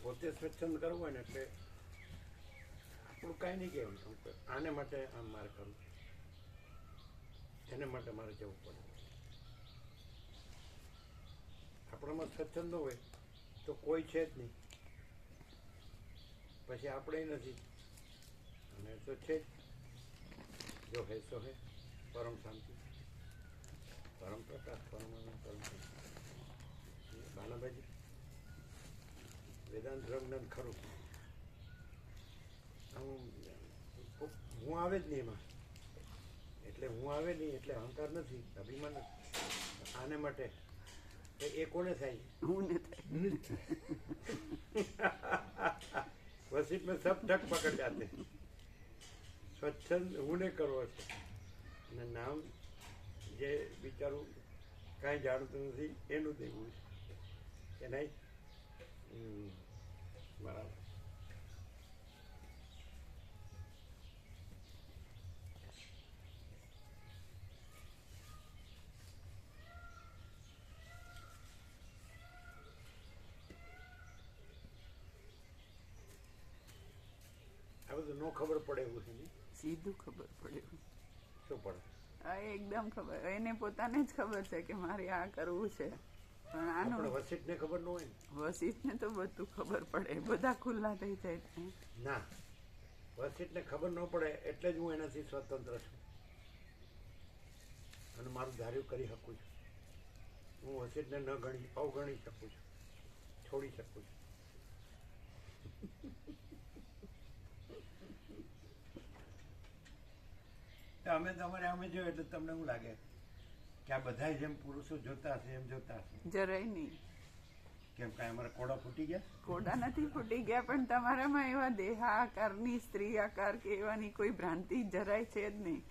પોતે સ્વચ્છંદ કરવું હોય ને એટલે આપણું કાંઈ નહીં કહેવાનું, આને માટે આમ મારે કરવું, એને માટે મારે જવું પડે. આપણામાં સ્વચ્છંદ ન હોય તો કોઈ છે જ નહીં, પછી આપણે નથી, અને તો છે જ. જો હે સો હે, પરમ શાંતિ, પરમ પ્રકાશ, પરમ પરમ શાંતિ. બાનાભાઈ વેદાંત જ્ઞાન ખરું, હું આવે જ નહીં એમાં, એટલે હું આવે નહીં એટલે અહંકાર નથી, અભિમાન નથી. આને માટે એ કોને થાય? હું ને થાય. વસીત મેં સબ ઠક પકડ જાતે. સ્વચ્છંદ હું ને કરવો છે, અને નામ જે બિચારું કાંઈ જાણતું નથી એનું દેવું છે કે નહીં. બરાબર. આ બધું નો ખબર પડે એવું છે ને? સીધું ખબર પડે. શું પડે? આ એકદમ ખબર, એને પોતાને જ ખબર છે કે મારે આ કરવું છે, પણ આનો વસીત ને ખબર ન હોય ને? વસીત ને તો બધું ખબર પડે, બધા ખુલ્લા થઈ જાય. ના, વસીત ને ખબર ન પડે એટલે જ હું એનાથી સ્વતંત્ર છું અને મારું ધાર્યું કરી શકું છું. હું વસીત ને ન ગણી અવગણી શકું છું, છોડી શકું છું. અમે તમારે અમે જોયું એટલે તમને શું લાગે કે આ બધા જેમ પુરુષો જોતા હશે એમ જોતા હશે? જરાય નહીં. કેમ કાંઈ અમારા કોડા ફૂટી ગયા? કોડા નથી ફૂટી ગયા, પણ તમારામાં એવા દેહાકારની, સ્ત્રી આકાર કે એવાની કોઈ ભ્રાંતિ જરાય છે જ નહીં.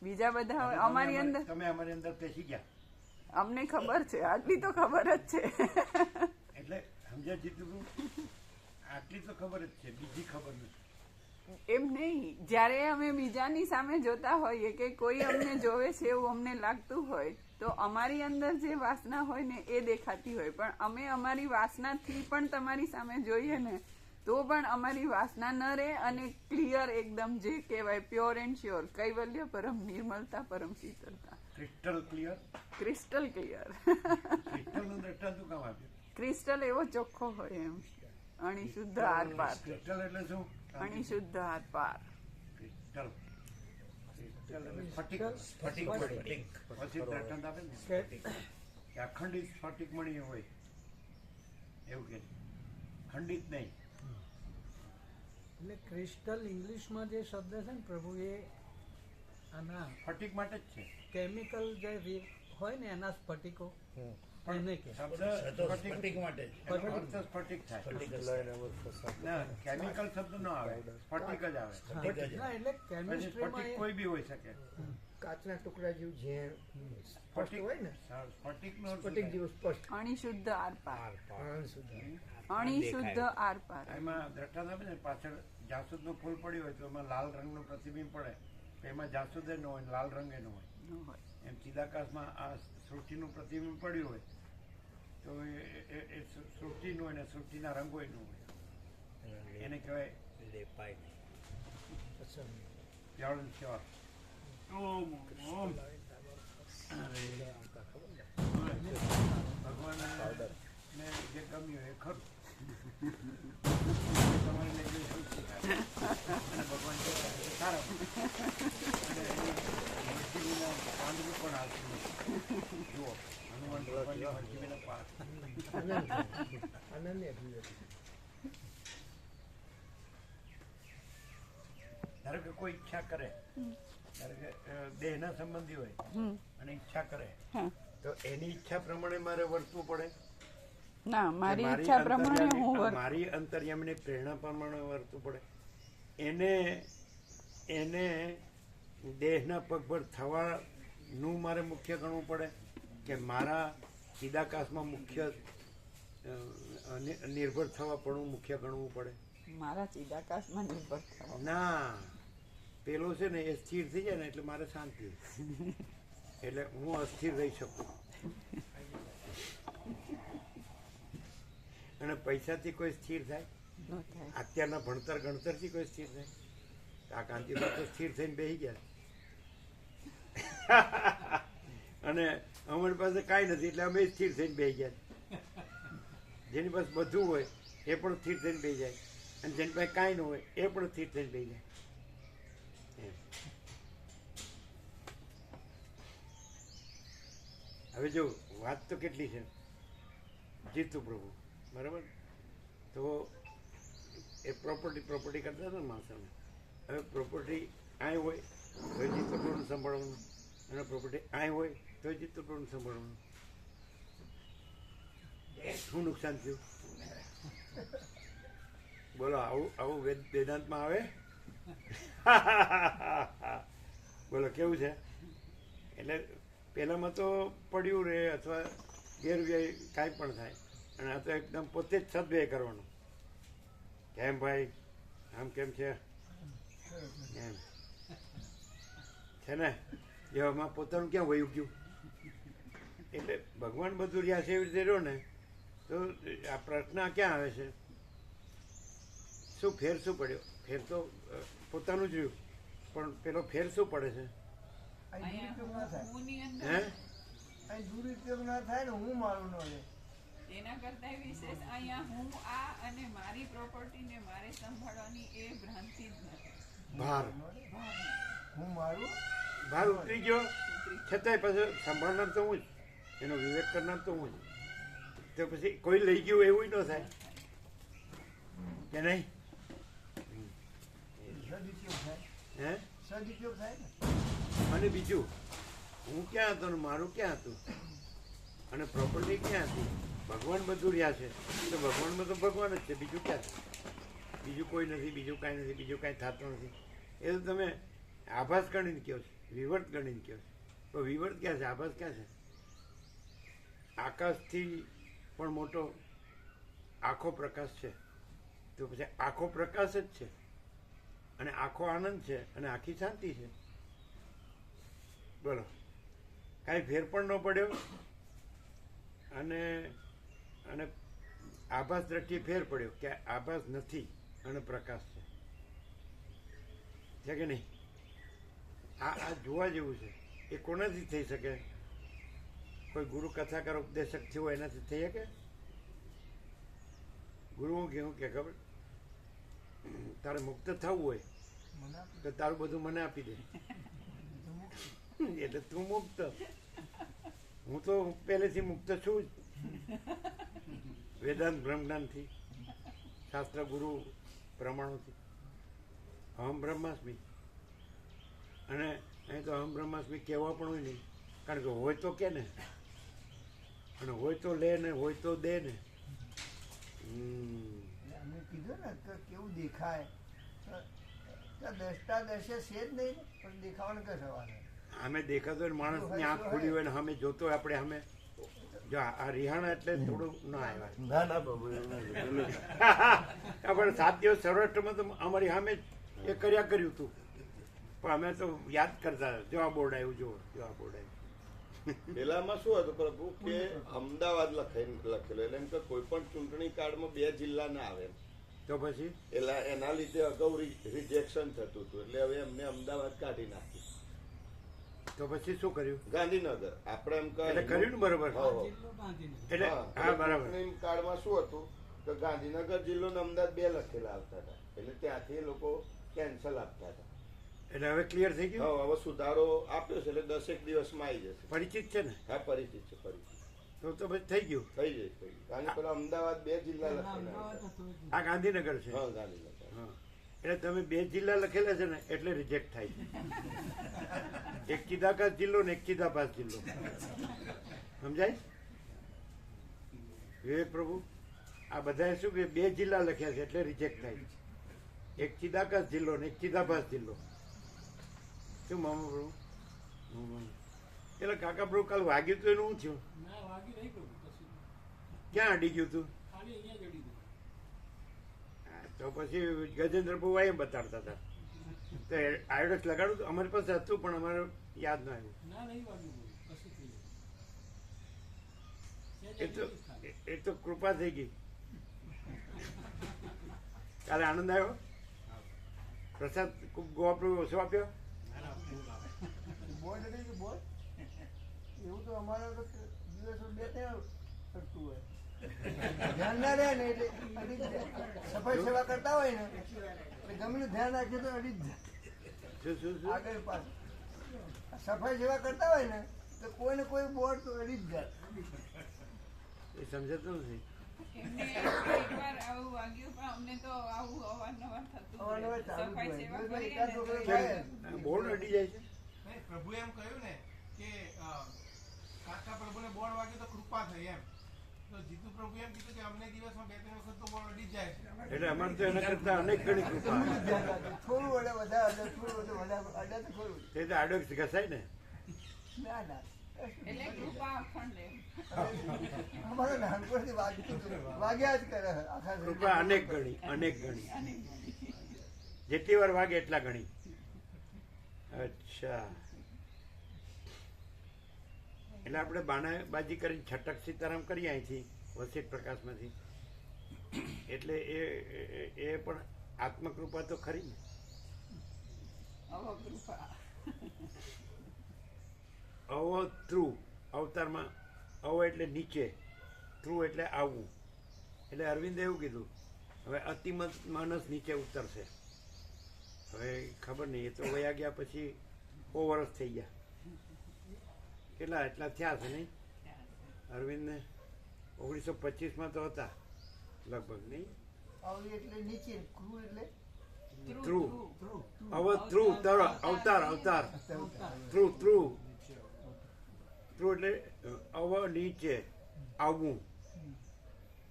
બીજા બધા અમારી અંદર, તમે અમારી અંદર પેસી ગયા. અમને ખબર છે, આટલી તો ખબર જ છે. એટલે સમજ્યા જીતું, આટલી તો ખબર જ છે, બીજી ખબર નથી. એમ નહીં, જયારે અમે બીજાની સામે જોતા હોઈએ કે કોઈ અમને જોવે છે એવું અમને લાગતું હોય તો અમારી અંદર જે વાસના હોય ને એ દેખાતી હોય, પણ અમે અમારી વાસનાથી પણ તમારી સામે જોઈએ ને તો પણ અમારી વાસના ન રહે, અને ક્લિયર એકદમ જે કહેવાય પ્યોર એન્ડ શ્યોર, કૈવલ્ય પરમ નિર્મલતા, પરમ શીતળતા, crystal clear. Crystal clear. Crystal નું દ્રષ્ટાંત કામ આપ્યું? ક્રિસ્ટલ એવો ચોખ્ખો હોય એમ, અણિશુદ્ધ આર પાર. ક્રિસ્ટલ એટલે શું? અણિશુદ્ધ આર પાર. ક્રિસ્ટલ સ્ફટિક. સ્ફટિક પછી દ્રષ્ટાંત આપે ને કે અખંડિત સ્ફટિક મણી હોય એવું કે ખંડિત નહીં. એટલે ક્રિસ્ટલ ઇંગ્લિશમાં જે શબ્દ છે ને પ્રભુ, એ આના સ્ફટિક માટે જ છે. કેમિકલ જે હોય ને એના સ્ફટિકો એને કે સ્ફટિક માટે સ્ફટિક થાય. કેમિકલ શબ્દ ન આવે, સ્ફટિક જ આવે. એટલે કેમિસ્ટ્રીમાં કોઈ બી હોઈ શકે. કાચના ટુકડા જેવું ઝેર સ્પષ્ટ હોય ને, સ્ફટિક જેવું સ્પષ્ટ. અણિશુદ્ધ આર પાર. અણિશુદ્ધ આર પાર. એમાં દ્રષ્ટાંત આપે ને, પાછળ જાસૂદ નું ફૂલ પડ્યું હોય તો એમાં લાલ રંગનું પ્રતિબિંબ પડે, તો એમાં જાસૂદ ન હોય, લાલ રંગ ન હોય. એમ ચિદાકાશમાં આ સૃષ્ટિનું પ્રતિબિંબ પડ્યું હોય તો એ સૃષ્ટિનું હોય ને સૃષ્ટિના રંગો એનું હોય, એને કહેવાય પ્યોર એન્ડ શ્યોર. ભગવાન ને જે ગમ્યું એ ખરું. તમારી લેંગ્વેજ શું શીખાય અને ભગવાન સારા મરજીબીના પાંદડું પણ આવતું નથી. જુઓ, હનુમાન ભગવાનની મરજીબીના પાસ આનંદ અભિવ્યક્તિ. ધારો કે કોઈ ઈચ્છા કરે, ધારો કે દેહના સંબંધી હોય અને ઈચ્છા કરે તો એની ઈચ્છા પ્રમાણે મારે વર્તવું પડે? ના, મારી ઈચ્છા પ્રમાણે હું મારી અંતર્યામીની પ્રેરણા પ્રમાણે વર્તવું પડે. એને દેહના પગભર થવાનું મારે મુખ્ય ગણવું પડે કે મારા ચિદાકાશમાં મુખ્ય નિર્ભર થવા પણ મુખ્ય ગણવું પડે? મારા ચિદાકાશમાં નિર્ભર થવા ના, પેલો છે ને એ સ્થિર થઈ જાય ને એટલે મારે શાંતિ, એટલે હું અસ્થિર રહી શકું. અને પૈસાથી કોઈ સ્થિર થાય? ન થાય. અત્યારના ભણતર ગણતરથી કોઈ સ્થિર થાય? આ કાંતિભાઈ તો સ્થિર થઈને બેસી ગયા અને અમારી પાસે કાંઈ નથી એટલે અમે સ્થિર થઈને બેસી ગયા. જેની પાસે બધું હોય એ પણ સ્થિર થઈને બેસી જાય અને જેની પાસે કાંઈ ન હોય એ પણ સ્થિર થઈને બેસી જાય. એમ. હવે જો વાત તો કેટલી છે, જીતુ પ્રભુ બરાબર, તો એ પ્રોપર્ટી કરતા હતા ને માણસોને. હવે પ્રોપર્ટી અહીં હોય તો જીતુ પ્રભુને સંભાળવાનું, અને પ્રોપર્ટી અહીં હોય તો જીતુ પ્રભુને સંભાળવાનું. શું નુકસાન થયું? બોલો, આવું વેદાંતમાં આવે? બોલો કેવું છે? એટલે પહેલામાં તો પડ્યું રહે અથવા ગેરવ્યય કાંઈ પણ થાય, અને આ તો એકદમ પોતે જ સદવ્યય કરવાનો. કેમ ભાઈ, આમ કેમ છે એમ છે ને, એવામાં પોતાનું ક્યાં વયું ગયું? એટલે ભગવાન બધું રહ્યા છે એવી રીતે રહ્યો ને, તો આ પ્રશ્ન ક્યાં આવે છે? શું ફેર શું પડ્યો? ફેર તો પોતાનું જ રહ્યું, પણ પેલો ફેર શું પડે છે? અહીં દુરુપયોગ ના થાય. હુંની અંદર હે? અહીં દુરુપયોગ ના થાય ને હું મારું ન રહે. એના કરતા વિશેષ અહીંયા હું આ અને મારી પ્રોપર્ટી ને મારે સંભાળવાની એ ભ્રાંતિ જ નથી. ભાર હું મારું ભાર ઉતરી ગયો, છતાંય પાછું સંભાળનાર તો હું જ, એનો વિવેક કરનાર તો હું જ. તો પછી કોઈ લઈ ગયું એવું ન થાય કે નહીં? સદુપયોગ થાય. હે? સદુપયોગ થાય ને. અને બીજું, હું ક્યાં હતો ને મારું ક્યાં હતું, અને પ્રોપર્ટી ક્યાં હતી? ભગવાન બધું રહ્યા છે, તો ભગવાનમાં તો ભગવાન જ છે, બીજું ક્યાં છે? બીજું કોઈ નથી, બીજું કાંઈ નથી, બીજું કાંઈ થતું નથી. એ તો તમે આભાસ ગણીને કહો છો, વિવર્ત ગણીને કહો છો. તો વિવર્ત ક્યાં છે? આભાસ ક્યાં છે? આકાશથી પણ મોટો આખો પ્રકાશ છે, તો પછી આખો પ્રકાશ જ છે, અને આખો આનંદ છે, અને આખી શાંતિ છે. બોલો, કાંઈ ફેર પણ ન પડ્યો, અને અને આભાસ દ્રષ્ટિએ ફેર પડ્યો કે આભાસ નથી અને પ્રકાશ છે કે નહીં? આ જોવા જેવું છે. એ કોનાથી થઈ શકે? કોઈ ગુરુ કથાકાર ઉપદેશક થયો એનાથી થઈ શકે? ગુરુઓ કેવું કે ખબર, તારે મુક્ત થવું હોય મને આપી તો તારું બધું મને આપી દે, એટલે તું મુક્ત. હું તો પહેલેથી મુક્ત છું જ, વેદાંત બ્રહ્મજ્ઞાનથી, શાસ્ત્ર ગુરુ પ્રમાણોથી. અહમ બ્રહ્માસ્મિ, અને અહીં તો અહમ બ્રહ્માસ્મિ કહેવા પણ હોય નહીં, કારણ કે હોય તો કે ને, અને હોય તો લે ને, હોય તો દે ને. અમે કીધું ને કે કેવું દેખાય, તો દસતા દશે છે જ નહીં ને, પણ દેખાવાનું કે સવાલ. અમે દેખાતો હોય ને માણસની આંખ ખુલી હોય ને અમે જોતો હોય આપણે અમે જો આ રિહાણા એટલે થોડું ના આવ્યા. ના ના બાબુ એવું નથી. આપણે 7 દિવસ સૌરાષ્ટ્રમાં તો અમારી સામે એ કર્યું હતું, પણ અમે તો યાદ કરતા જો આ બોર્ડ આવ્યું, જો આ બોર્ડ આવ્યું. પેલામાં શું હતું પ્રભુ કે અમદાવાદ લખેલું, એટલે એમ કે કોઈ પણ ચૂંટણી કાર્ડમાં 2 જિલ્લા ના આવે એમ. તો પછી એટલે એના લીધે અગાઉ રિજેક્શન થતું હતું, એટલે હવે એમને અમદાવાદ કાઢી નાખ્યું. તો પછી શું કર્યું? ગાંધીનગર આપણે એમ એટલે કર્યું ને બરોબર. એટલે હા બરાબર. ચૂંટણી કાર્ડમાં શું હતું કે ગાંધીનગર જિલ્લો ને અમદાવાદ 2 લખેલા આવતા હતા, એટલે ત્યાંથી એ લોકો કેન્સલ આપતા હતા. એટલે હવે ક્લિયર થઈ ગયું. હવે સુધારો આપ્યો છે, એટલે 10 દિવસમાં આવી જશે. પરિચિત છે ને? હા, પરિચિત છે, પરિચિત. તો પછી થઈ ગયું. થઈ જાય, થઈ જાય. કારણ કે પેલા અમદાવાદ 2 જિલ્લા લખેલા હતા. આ ગાંધીનગર છે. હા, ગાંધીનગર. હા, એટલે તમે 2 જિલ્લા લખેલા છે ને એટલે રિજેક્ટ થાય છે. એક ચિદાકાશ જિલ્લો ને એક ચિદાભાસ જિલ્લો. સમજાય? વિવેક પ્રભુ, આ બધાએ શું કે 2 જિલ્લા લખ્યા છે એટલે રિજેક્ટ થાય છે. એક ચિદાકાશ જિલ્લો ને એક ચિદાભાસ જિલ્લો. શું મામા પ્રભુ? એટલે કાકા પ્રભુ કાલ વાગ્યું હતું એનું શું થયું? ક્યાં અડી ગયું તું? તો પછી ગજેન્દ્ર બહુ એમ બતાડતા હતા, તો આયોડેક્સ લગાડું તો અમારી પાસે હતું, પણ અમારે યાદ ના આવ્યું. એ તો કૃપા થઈ ગઈ. કાલે આનંદ આવ્યો? પ્રસાદ ગોવા પ્રભુ ઓછો આપ્યો? બોર્ડ એટલે કે બોર્ડ એવું તો અમારે તો દિવસો 2-3 કરતું હોય ધ્યાન ના રહે ને એટલે અડી જ જાય. સફાઈ સેવા કરતા હોય ને એટલે ગમે ધ્યાન રાખીએ તો અડી જ જાય શું આગળ પાછળ. સફાઈ સેવા કરતા હોય ને તો કોઈ ને કોઈ બોર્ડ તો અડી જ જાય. એ સમજાતું નથી. એમને એકવાર આવું વાગ્યું પણ અમને તો આવું અવારનવાર થતું અવારનવાર રહે. ચાલુ જ સફાઈ હોય. સેવા દિવસમાં કરીએ એકાદ ને વખત તો થાય. બોર્ડ અડી જાય છે. નહીં, પ્રભુએ એમ કહ્યું ને કે કાકા પ્રભુને બોર્ડ વાગ્યું તો કૃપા થઈ એમ. તો જીતુ પ્રભુ એમ કીધું કે અમને દિવસમાં 2-3 વખત તો બોર્ડ અડી જ જાય છે. એટલે અમારે તો એના કરતા અનેક ગણી કૃપા. ધ્યાન રાખજો. થોડું વડે વધારે અડે, થોડું વડે વધારે અડે તો ખરું. તે તો આડો ઘસાય ને. ના ના એટલે કૃપા અખંડ એમ. અમારે નાનપણથી વાગ્યા જ કરે આખા કૃપા અનેક ગણી. જેટલી વાર વાગે એટલા ગણી. અચ્છા, એટલે આપણે બાજી કરીને છટક સીતારામ કરીએ અહીંથી વસીત પ્રકાશમાંથી. એટલે એ પણ આત્મકૃપા તો ખરી ને. અવકૃપા. અવ થ્રુ અવતારમાં અવ એટલે નીચે, થ્રુ એટલે આવવું. એટલે અરવિંદે એવું કીધું હવે અતિ માનસ નીચે ઉતરશે. હવે ખબર નહીં, એ તો વયા ગયા પછી બહુ વર્ષ થઈ ગયા. એટલા થયા છે નહીં? અરવિંદને 1925માં તો હતા લગભગ, નહીં? આવડી એટલે નીચે, ક્રૂ એટલે થ્રુ થ્રુ અવતાર થ્રુ એટલે અવ નીચે આવવું,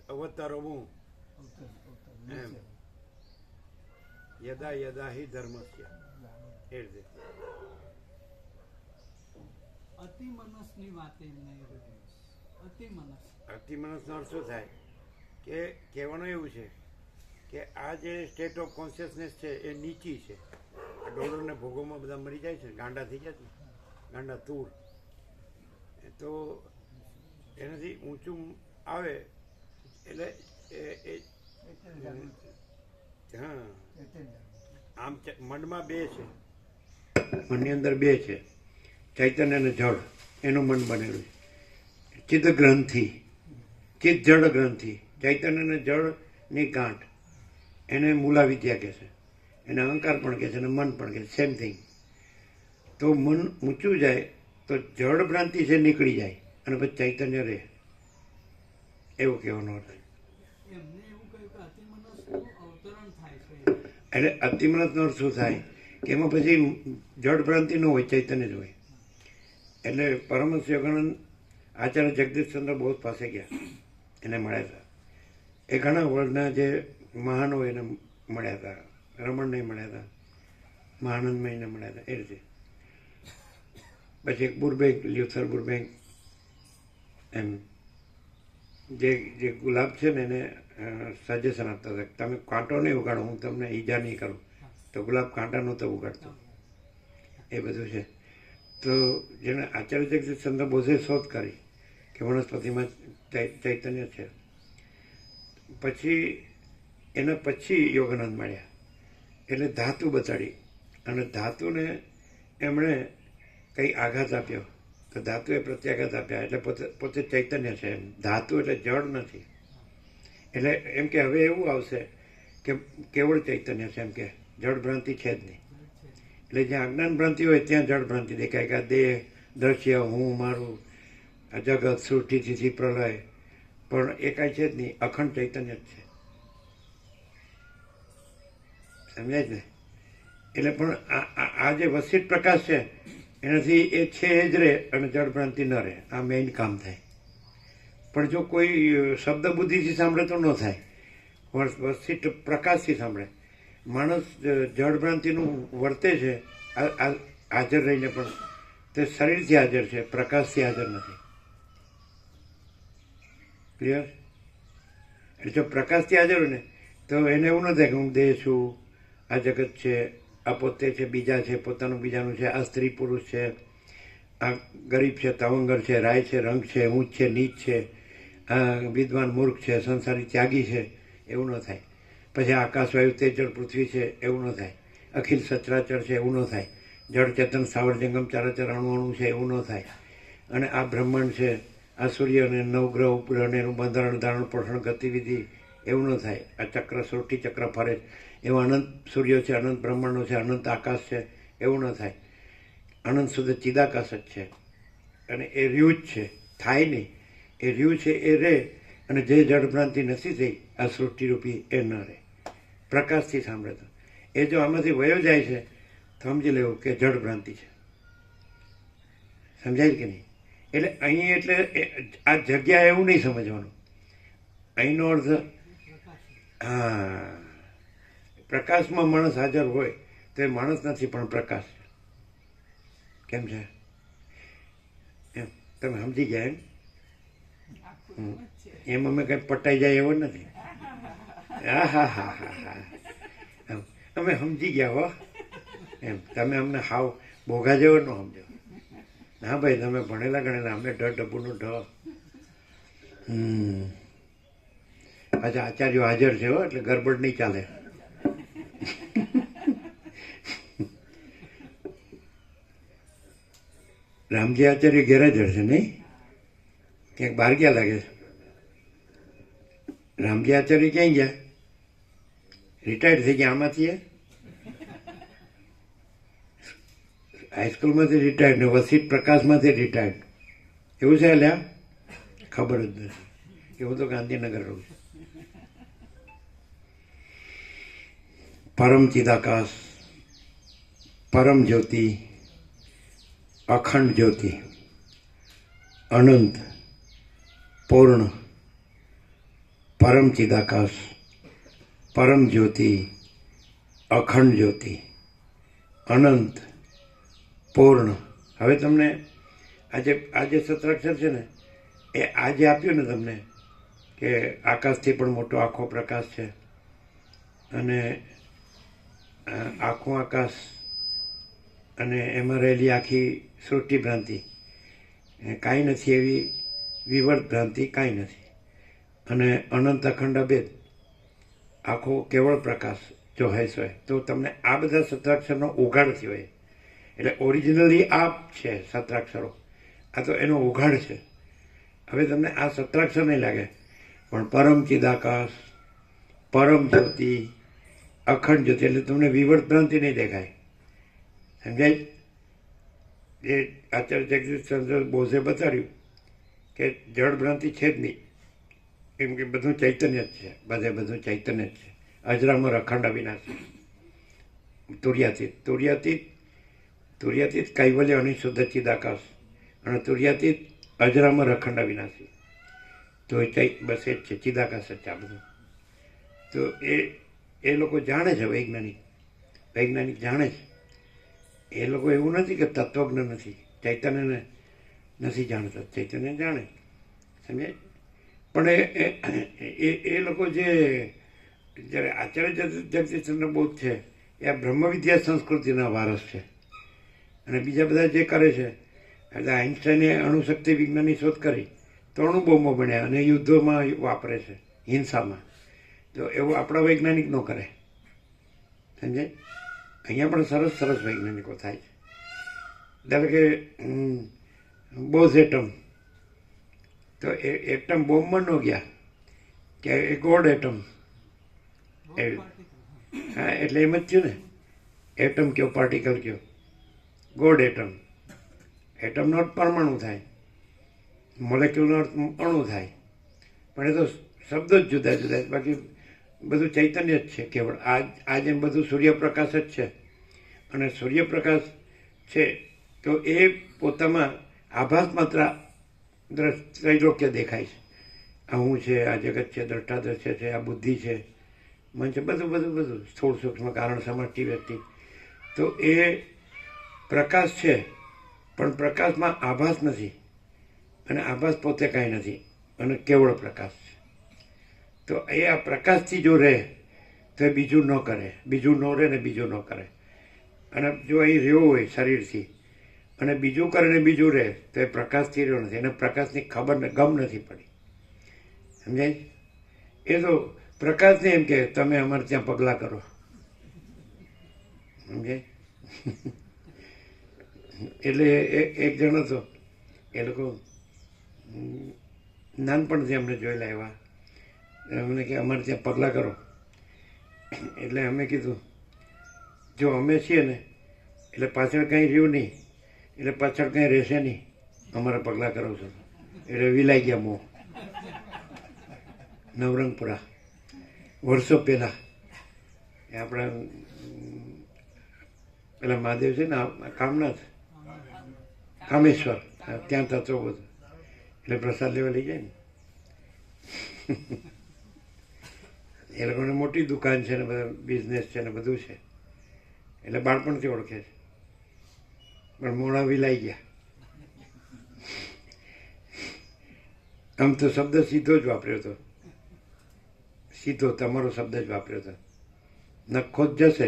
અવતરવું એમ. યદા હિ ધર્મસ્ય એ રીતે. અતિ મનસની વાત એમ નહીં રહી. અતિ મનસ અતિમનસનો અર્થ શું થાય કે કહેવાનું એવું છે કે આ જે સ્ટેટ ઓફ કોન્શિયસનેસ છે એ નીચી છે. આ ડોલરને ભોગોમાં બધા મરી જાય છે, ગાંડા થઈ જાય છે, ગાંડા તૂર. તો એનાથી ઊંચું આવે એટલે હા, આમ મનમાં બે છે. મનની અંદર બે છે, ચૈતન્ય અને જળ. એનું મન બનેલું છે. ચિત્ત ગ્રંથિ, ચિત્ત જળ ગ્રંથિ, ચૈતન્ય અને જળની ગાંઠ. એને મૂલા વિદ્યા કહે છે, એને અહંકાર પણ કહે છે અને મન પણ કહે છે, સેમ થિંગ. તો મન ઊંચું જાય તો જળ ભ્રાંતિ છે નીકળી જાય અને પછી ચૈતન્ય રહે, એવું કહેવાનો અર્થ. એમને એવું કહ્યું કે અતિ મનસનું અવતરણ થાય છે. એટલે અતિમનસનો અર્થ શું થાય કે એમાં પછી જળ ભ્રાંતિ ન હોય, ચૈતન્ય જ હોય. એટલે પરમહંસ યોગાનંદ આચાર્ય જગદીશચંદ્ર બોઝ પાસે ગયા, એને મળ્યા હતા. એ ઘણા વર્લ્ડના જે મહાનો એને મળ્યા હતા. રમણને મળ્યા હતા, મહાનંદમયને મળ્યા હતા, એ રીતે. પછી એક બુરબેંક, લ્યુથર બુરબેંક, એમ જે ગુલાબ છે ને એને સજેશન આપતા હતા તમે કાંટો નહીં ઉગાડો, હું તમને ઈજા નહીં કરું. તો ગુલાબ કાંટા નહોતો ઉગાડતો. એ બધું છે. તો જેને આચાર્ય જગદીશચંદ્ર બોઝે શોધ કરી કે વનસ્પતિમાં ચૈતન્ય છે. એના પછી યોગાનંદ મળ્યા એટલે ધાતુ બતાડી, અને ધાતુને એમણે કંઈ આઘાત આપ્યો તો ધાતુએ પ્રત્યાઘાત આપ્યા. એટલે પોતે ચૈતન્ય છે એમ. ધાતુ એટલે જળ નથી. એટલે એમ કે હવે એવું આવશે કે કેવળ ચૈતન્ય છે, એમ કે જળ ભ્રાંતિ છે જ નહીં. એટલે જ્યાં અજ્ઞાન ભ્રાંતિ હોય ત્યાં જળ ભ્રાંતિ દેખાય કે આ દેહ, દ્રશ્ય, હું, મારું, આ જગત, સૃષ્ટિ, તિથિ, પ્રલય, પણ એ કાંઈ છે જ નહીં. અખંડ ચૈતન્ય જ છે. સમજાય જ ને? એટલે પણ આ જે વસિત પ્રકાશ છે એનાથી એ છે જ રહે અને જળ ભ્રાંતિ ન રહે. આ મેઇન કામ થાય. પણ જો કોઈ શબ્દ બુદ્ધિથી સાંભળે તો ન થાય, વસિત પ્રકાશથી સાંભળે. માણસ જળ ભ્રાંતિનું વર્તે છે હાજર રહીને, પણ તે શરીરથી હાજર છે, પ્રકાશથી હાજર નથી. ક્લિયર? એટલે જો પ્રકાશથી હાજર હોય ને તો એને એવું ન થાય કે હું દેહ છું, આ જગત છે, આ પોતે છે, બીજા છે, પોતાનું બીજાનું છે, આ સ્ત્રી પુરુષ છે, આ ગરીબ છે, તવંગર છે, રાય છે, રંગ છે, ઊંચ છે, નીચ છે, આ વિદ્વાન મૂર્ખ છે, સંસારી ત્યાગી છે, એવું ન થાય. પછી આકાશ વાયુ તેજ જળ પૃથ્વી છે એવું ન થાય, અખિલ સચરાચર છે એવું ન થાય, જળ ચેતન સ્થાવર જંગમ ચારાચર અણુ અણુ છે એવું ન થાય, અને આ બ્રહ્માંડ છે, આ સૂર્ય અને નવગ્રહ ઉપગ્રહ ને એનું બંધારણ ધારણ પોષણ ગતિવિધિ એવું ન થાય, આ ચક્ર સૃષ્ટિ ચક્ર ફરે એવા અનંત સૂર્યો છે, અનંત બ્રહ્માંડો છે, અનંત આકાશ છે એવું ન થાય. અનંત શુદ્ધ ચિદાકાશ જ છે અને એ રહ્યું જ છે, થાય નહીં. એ રહ્યું છે એ રહે, અને જે જળભ્રાંતિ નથી થઈ આ સૃષ્ટિરૂપી એ ન રહે. પ્રકાશથી સાંભળે તો એ જો આમાંથી વયો જાય છે તો સમજી લેવું કે જળભ્રાંતિ છે. સમજાય કે નહીં? એટલે અહીં એટલે આ જગ્યા એવું નહીં સમજવાનું. અહીંનો અર્થ હા, પ્રકાશમાં માણસ હાજર હોય તો એ માણસ નથી પણ પ્રકાશ છે. કેમ છે એમ તમે સમજી ગયા એમ? એમ અમે કઈ પટાઈ જાય એવો નથી. હા હા હા હા હા, અમે સમજી ગયા હો એમ. તમે અમને હાવ બોગા જેવો ન સમજો. ના ભાઈ, તમે ભણેલા ગણેલા, અમે ડબ્બુનું ઢ. અચ્છા, આચાર્યો હાજર છે હો, એટલે ગરબડ નહીં ચાલે. રામજી આચાર્ય ગેરહાજર છે નહીં? ક્યાંક બહાર ગયા લાગે છે. રામજી આચાર્ય ક્યાંય ગયા? રિટાયર્ડ થઈ ગયા આમાંથી? હાઈસ્કૂલમાંથી રિટાયર્ડ ને વસીત પ્રકાશમાંથી રિટાયર્ડ એવું છે? અલ્યા ખબર જ નથી. એવું તો ગાંધીનગર રહું છું. પરમ ચિદાકાશ, પરમ જ્યોતિ, અખંડ જ્યોતિ, અનંત પૂર્ણ, પરમ ચિદાકાશ, પરમ જ્યોતિ, અખંડ જ્યોતિ, અનંત પૂર્ણ. હવે તમને આજે સત્રાક્ષર છે ને, એ આજે આપ્યું ને તમને કે આકાશથી પણ મોટો આખો પ્રકાશ છે, અને આખું આકાશ અને એમાં રહેલી આખી સૃષ્ટિ ભ્રાંતિ કાંઈ નથી, એવી વિવર્ત ભ્રાંતિ કાંઈ નથી, અને અનંત અખંડ અભેદ આખો કેવળ પ્રકાશ જો હોય તો તમને આ બધા સત્રાક્ષરનો ઉઘાડ થયો હોય. એટલે ઓરિજિનલી આ છે સત્રાક્ષરો, આ તો એનો ઉઘાડ છે. હવે તમને આ સત્રાક્ષર નહીં લાગે, પણ પરમ ચિદાકાશ, પરમ જ્યોતિ, અખંડ જ્યોતિ, એટલે તમને વિવર્ત ભ્રાંતિ નહીં દેખાય. સમજાય? એ આચાર્ય જગદીશચંદ્ર બોઝે બતાડ્યું કે જળ ભ્રાંતિ છે જ નહીં, કેમ કે બધું ચૈતન્ય જ છે, બધું ચૈતન્ય જ છે. અજરામર અખંડ અવિનાશી, તુર્યાતીત, તુર્યાતીત, તુર્યાતીત કૈવલ્ય અનિશુદ્ધ ચિદાકાશ, અને તુર્યાતીત અજરામર અખંડ અવિનાશી. તો એ બસ એ જ છે, ચિદાકાશ જ છે આ બધું. તો એ લોકો જાણે છે, વૈજ્ઞાનિક જાણે છે. એ લોકો એવું નથી કે તત્વજ્ઞ નથી, ચૈતન્યને નથી જાણતા, ચૈતન્ય જાણે. સમજાય? પણ એ લોકો જે જ્યારે આચાર્ય જગદીશચંદ્ર બોઝ છે એ આ બ્રહ્મવિદ્યા સંસ્કૃતિના વારસ છે. અને બીજા બધા જે કરે છે, એટલે આઈન્સ્ટાઈને અણુશક્તિ વિજ્ઞાનની શોધ કરી તો અણુબોમ્બો બન્યા અને યુદ્ધોમાં વાપરે છે, હિંસામાં. તો એવું આપણા વૈજ્ઞાનિક ન કરે. સમજાય? અહીંયા પણ સરસ સરસ વૈજ્ઞાનિકો થાય છે. ધારો કે બોઝ એટમ, તો એ એટમ બોમ્બમાં ન ગયા કે એ ગોડ એટમ. હા, એટલે એમ જ થયું ને, એટમ કયો પાર્ટિકલ કયો, ગોડ એટમ. એટમનો અર્થ પરમાણુ થાય, મોલેક્યુલનો અર્થ અણુ થાય, પણ એ તો શબ્દો જ જુદા જુદા. બાકી બધું ચૈતન્ય જ છે કેવળ. આ જેમ બધું સૂર્યપ્રકાશ જ છે, અને સૂર્યપ્રકાશ છે તો એ પોતામાં આભાસ માત્ર ત્રૈલોક્ય દેખાય છે. આ હું છે, આ જગત છે, દ્રષ્ટાદ્રશ્ય છે, આ બુદ્ધિ છે, મન છે, બધું સ્થૂળ સૂક્ષ્મ કારણ સમષ્ટિ વ્યક્તિ. તો એ પ્રકાશ છે, પણ પ્રકાશમાં આભાસ નથી, અને આભાસ પોતે કાંઈ નથી, અને કેવળ પ્રકાશ છે. તો એ આ પ્રકાશથી જો રહે તો એ બીજું ન કરે, બીજું ન રહે ને બીજું ન કરે. અને જો અહીં રહ્યો હોય શરીરથી અને બીજું કરે ને બીજું રહે તો એ પ્રકાશથી રહ્યો નથી, એને પ્રકાશની ખબર ને ગમ નથી પડી. સમજાય? એ તો પ્રકાશને એમ કે તમે અમારે ત્યાં પગલાં કરો, સમજે? એટલે એક જણ હતો, એ લોકો નાનપણથી અમને જોયેલા એવા, અમને કે અમારે ત્યાં પગલાં કરો. એટલે અમે કીધું જો અમે છીએ ને એટલે પાછળ કંઈ રહ્યું નહીં, એટલે પાછળ કંઈ રહેશે નહીં, અમારા પગલાં કરાવશો. એટલે વિલાઈ ગયા મોં. નવરંગપુરા વર્ષો પહેલાં એ આપણા પેલા મહાદેવ છે ને કામનાથ, કામેશ્વર, ત્યાં તત્વો બધું, એટલે પ્રસાદ લેવા લઈ જાય ને. એ લોકોને મોટી દુકાન છે ને બધા બિઝનેસ છે ને બધું છે, એટલે બાળપણથી ઓળખે છે. પણ મોડા વિલાઈ ગયા. આમ તો શબ્દ સીધો જ વાપર્યો હતો, સીધો તમારો શબ્દ જ વાપર્યો હતો, નખો જ જશે.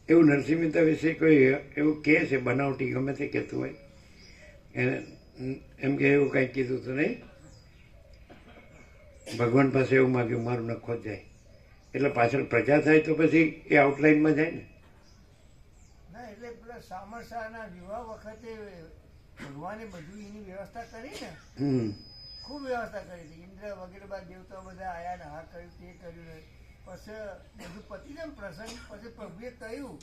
એવું નરસિંહ મહેતા વિશે કોઈ એવું કહે છે, બનાવટી ગમે તે કહેતું હોય, એને એમ કે એવું કાંઈ કીધું તો નહીં, ભગવાન પાસે એવું માગ્યું મારું નખો જ જાય, એટલે પાછળ પ્રજા થાય તો પછી એ આઉટલાઇનમાં જાય ને. ના એટલે પેલા સામરસાના વિવાહ વખતે ભગવાને બધું એની વ્યવસ્થા કરી ને, ખૂબ વ્યવસ્થા કરી હતી. ઇન્દ્ર વગેરે બધા દેવતાઓ બધા આયા ને આ કર્યું તે કર્યું ને પછી બધું પતી જાય ને પ્રસંગ, પછી પ્રભુએ કહ્યું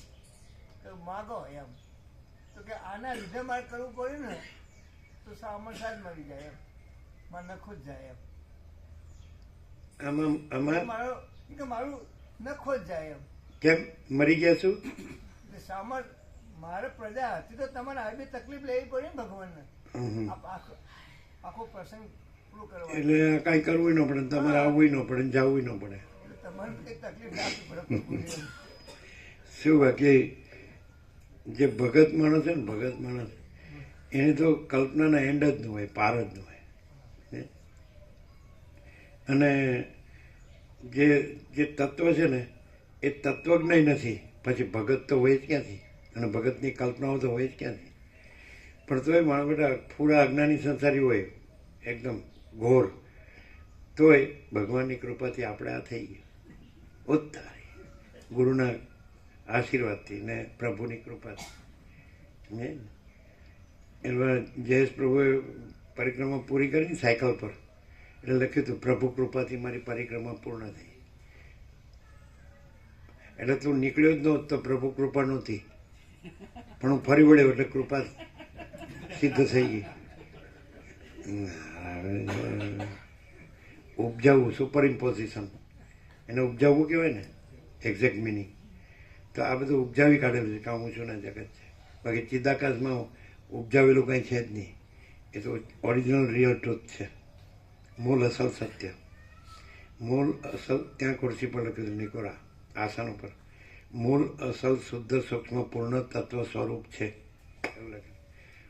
કે માગો એમ, તો કે આના લીધે મારે કરવું પડ્યું ને તો સામરસા જ મરી જાય એમ, મારે નખો જ જાય એમ, મારું નખો જ જાય એમ. કેમ મરી ગયા છું? સામર મારે પ્રજા હતી તો તમારે આવી બી તકલીફ લેવી પડી ને ભગવાનને, આખો પ્રસંગ પૂરો કરવા. એટલે કાંઈ કરવું ન પડે, તમારે આવવું ન પડે, જવું ન પડે. તમારે કઈ તકલીફ ના આપવી પડે. શું બાકી જે ભગત માણસ છે ને, ભગત માણસ એને તો કલ્પનાના એન્ડ જ ન હોય, પાર જ ન હોય. અને જે તત્વ છે ને એ તત્વજ્ઞ નથી, પછી ભગત તો હોય જ ક્યાંથી, અને ભગતની કલ્પનાઓ તો હોય જ ક્યાંથી. પણ તોય મારા બેટા પૂરા અજ્ઞાની સંસારી હોય એકદમ ઘોર, તોય ભગવાનની કૃપાથી આપણે આ થઈ ગયું ઉદ્ધારી, ગુરુના આશીર્વાદથી ને પ્રભુની કૃપાથી. એમાં જયેશ પ્રભુએ પરિક્રમા પૂરી કરી ને સાયકલ પર, એટલે લખ્યું હતું પ્રભુ કૃપાથી મારી પરિક્રમા પૂર્ણ થઈ. એટલે તું નીકળ્યો જ નહોત તો પ્રભુ કૃપા નહોતી, પણ હું ફરી વળ્યો એટલે કૃપા સિદ્ધ થઈ ગઈ. ઉપજાવવું, સુપર ઇમ્પોઝિશન, એને ઉપજાવવું કહેવાય ને, એક્ઝેક્ટ મિનિંગ. તો આ બધું ઉપજાવી કાઢેલું છે, કામ ઊંચું ના જગત છે. બાકી ચિદાકાશમાં ઉપજાવેલું કાંઈ છે જ નહીં, એ તો ઓરિજિનલ રિયલ ટ્રુથ છે, મૂળ અસલ સત્ય. મૂળ અસલ, ત્યાં ખુરશી પર લખ્યું નિકોરા આસન ઉપર, મૂળ અસલ શુદ્ધ સૂક્ષ્મ પૂર્ણ તત્વ સ્વરૂપ છે.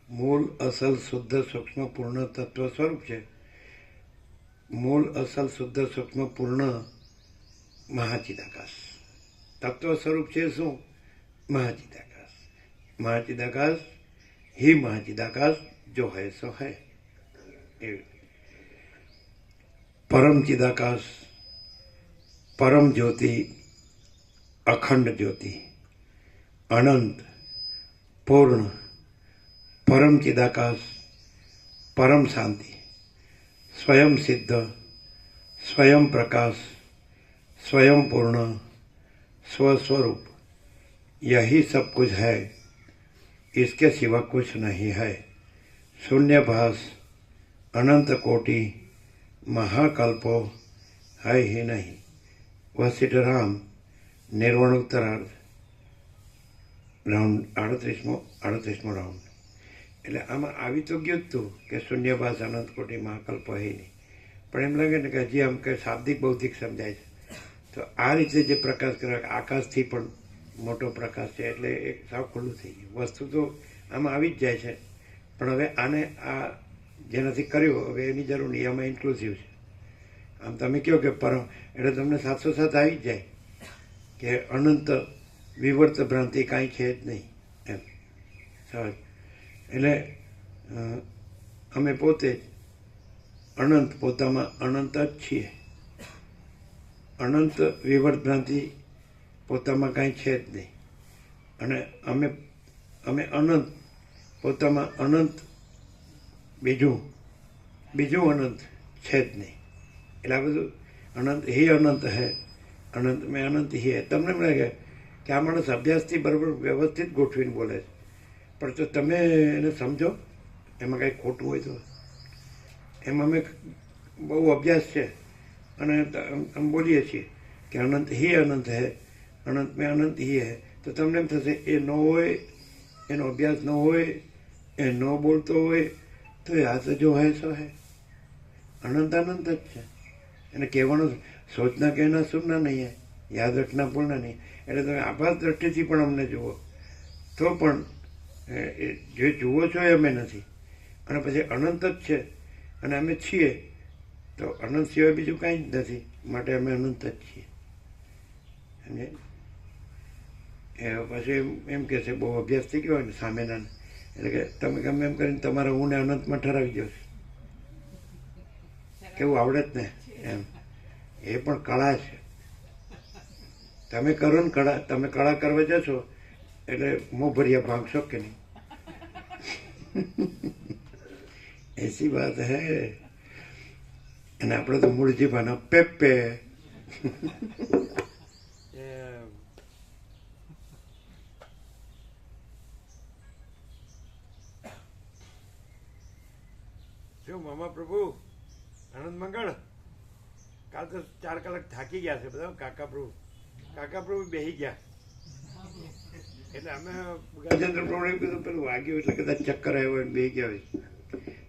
મૂળ અસલ શુદ્ધ સૂક્ષ્મ પૂર્ણ તત્વ સ્વરૂપ છે. મૂળ અસલ શુદ્ધ સૂક્ષ્મ પૂર્ણ મહાચિદાકાશ તત્વ સ્વરૂપ છે. શું? મહાચિદાકાશ. મહાચિદાકાશ ही महाचिदाकाश जो है सो है. परम चिदाकाश, परम ज्योति, अखंड ज्योति, अनंत, पूर्ण, परम चिदाकाश, परम शांति, स्वयं सिद्ध, स्वयं प्रकाश, स्वयं पूर्ण, स्वस्वरूप, यही सब कुछ है, इसके सिवा कुछ नहीं है. शून्यभास, अनंत कोटि, महाकल्पो है ही नहीं. वसिष्ठराम निर्वाणोत्तरार्ध રાઉન્ડ 38મો રાઉન્ડ. એટલે આમાં આવી તો ગયું જ તું કે શૂન્યભાસ, અનંત કોટી, મહાકલ્પ હે નહીં, પણ એમ લાગે ને કે હજી આમ કે શાબ્દિક બૌદ્ધિક સમજાય છે. તો આ રીતે જે પ્રકાશ કરે, આકાશથી પણ મોટો પ્રકાશ છે, એટલે એક સાવ ખુલ્લું થઈ ગયું. વસ્તુ તો આમાં આવી જ જાય છે, પણ હવે આને આ જેનાથી કર્યું હવે એની જરૂર નહીં, આમાં ઇન્ક્લુઝિવ છે. આમ તમે કહો કે પરમ, એટલે તમને 707 આવી જ જાય કે અનંત વિવર્ત ભ્રાંતિ કાંઈ છે જ નહીં એમ સહજ. એટલે અમે પોતે અનંત પોતામાં અનંત જ છીએ. અનંત વિવર્ત ભ્રાંતિ પોતામાં કાંઈ છે જ નહીં. અને અમે અનંત પોતામાં અનંત બીજું અનંત છે જ નહીં. એટલે આ બધું અનંત હી અનંત હૈ, અનંત મેં અનંત હી હૈ. તમને એમ લાગે કે આ માણસ અભ્યાસથી બરાબર વ્યવસ્થિત ગોઠવીને બોલે છે, પણ જો તમે એને સમજો એમાં કાંઈ ખોટું હોય તો. એમાં અમે બહુ અભ્યાસ છે અને અમે બોલીએ છીએ કે અનંત હી અનંત હૈ, અનંત મેં અનંત હી હૈ, તો તમને એમ થશે એ ન હોય, એનો અભ્યાસ ન હોય, એ ન બોલતો હોય તો એ આ તો જો હૈ સો હૈ. અનંત અનંત જ છે. એને કહેવાનું સોચના કહેના સુનના નહીં હૈ, યાદ રખના ભૂલના નહીં. એટલે તમે આભાસ દ્રષ્ટિથી પણ અમને જુઓ તો પણ જે જુઓ છો એ અમે નથી. અને પછી અનંત જ છે અને અમે છીએ તો અનંત સિવાય બીજું કાંઈ જ નથી, માટે અમે અનંત જ છીએ. સમજે? એ પછી એમ કહે છે બહુ અભ્યાસ થઈ ગયો હોય ને સામેના, એટલે કે તમે ગમે એમ કરીને તમારા હું ને અનંતમાં ઠરાવી દો. કેવું આવડે જ ને એમ. એ પણ કળા છે. તમે કરો ને કળા, તમે કળા કરવા જશો એટલે મોંભરિયા ભાગશો કે નહીં. એસી વાત હૈ. અને આપણે તો મૂળ જીભાના પેપે. શું મામા પ્રભુ આનંદ મંગળ. કાલ તો 4 કલાક થાકી ગયા છે બધા. કાકા પ્રભુ બેસી ગયા એટલે અમે ગજેન્દ્ર પ્રભુએ કીધું પેલું વાગ્યું એટલે કદાચ ચક્કર આવ્યો હોય બેસી ગયા હોય.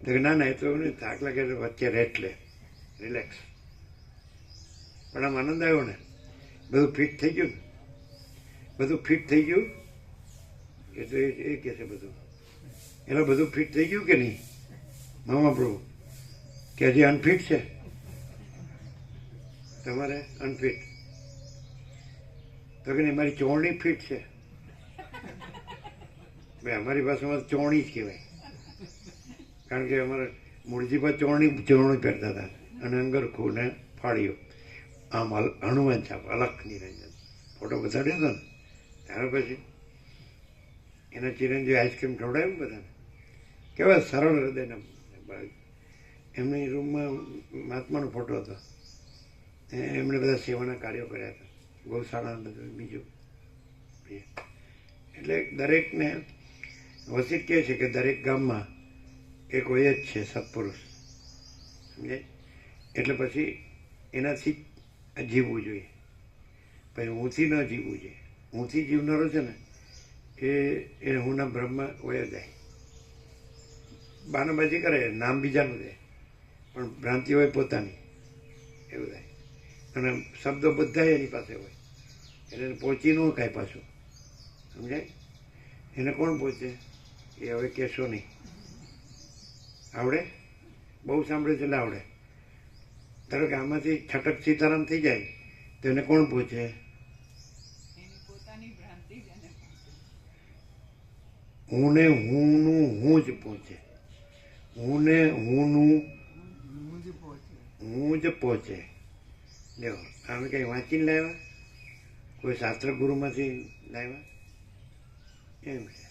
તો ના ના, એ તો થાક લાગે વચ્ચે રેસ્ટ લે, રિલેક્સ. પણ આમ આનંદ આવ્યો ને, બધું ફિટ થઈ ગયું ને, બધું ફિટ થઈ ગયું એટલે એ કહે છે બધું એટલે બધું ફિટ થઈ ગયું કે નહીં મામા પ્રભુ? કે હજી અનફિટ છે તમારે? અનફિટ તો કે નહીં, મારી ચોરણી ફિટ છે. ભાઈ અમારી ભાષામાં ચોરણી જ કહેવાય, કારણ કે અમારા મૂળજીભાઈ ચોરણી પહેરતા હતા અને અંગરખું ને ફાળીઓ, આમ હનુમાન છાપ અલખ નિરંજન ફોટો બતાડ્યો હતો ને. ત્યાર પછી એના ચિરંજીવી આઈસ્ક્રીમ ખવડાવ્યું બધાને. કેવા સરળ હૃદયના. એમની રૂમમાં મહાત્માનો ફોટો હતો. એમણે બધા સેવાના કાર્યો કર્યા હતા, ગૌશાળા બધું બીજું. એટલે દરેકને વસિત કહે છે કે દરેક ગામમાં એક હોય જ છે સત્પુરુષ. સમજાય? એટલે પછી એનાથી જીવવું જોઈએ, પછી હુંથી ન જીવવું જોઈએ. હુંથી જીવનારો છે ને એ હુંના બ્રહ્મમાં વયો જાય, બાનાબાજી કરે, નામ બીજાનું દે પણ ભ્રાંતિ હોય પોતાની, એવું થાય. અને શબ્દો બધા એની પાસે હોય એટલે એને પહોંચી ન કાંઈ પાછું. સમજાય? એને કોણ પહોંચે એ હવે કહેશો નહીં. આવડે? બહુ સાંભળે છે એટલે આવડે. ધારો કે આમાંથી છટક સીતારામ થઈ જાય તો એને કોણ પહોંચે? હું ને હુંનું હું જ પહોંચે. હું ને હુંનું હું જ પહોંચે. દેવો અમે કંઈ વાંચીને લાવ્યા? કોઈ શાસ્ત્ર ગુરુમાંથી લાવ્યા? એમ છે.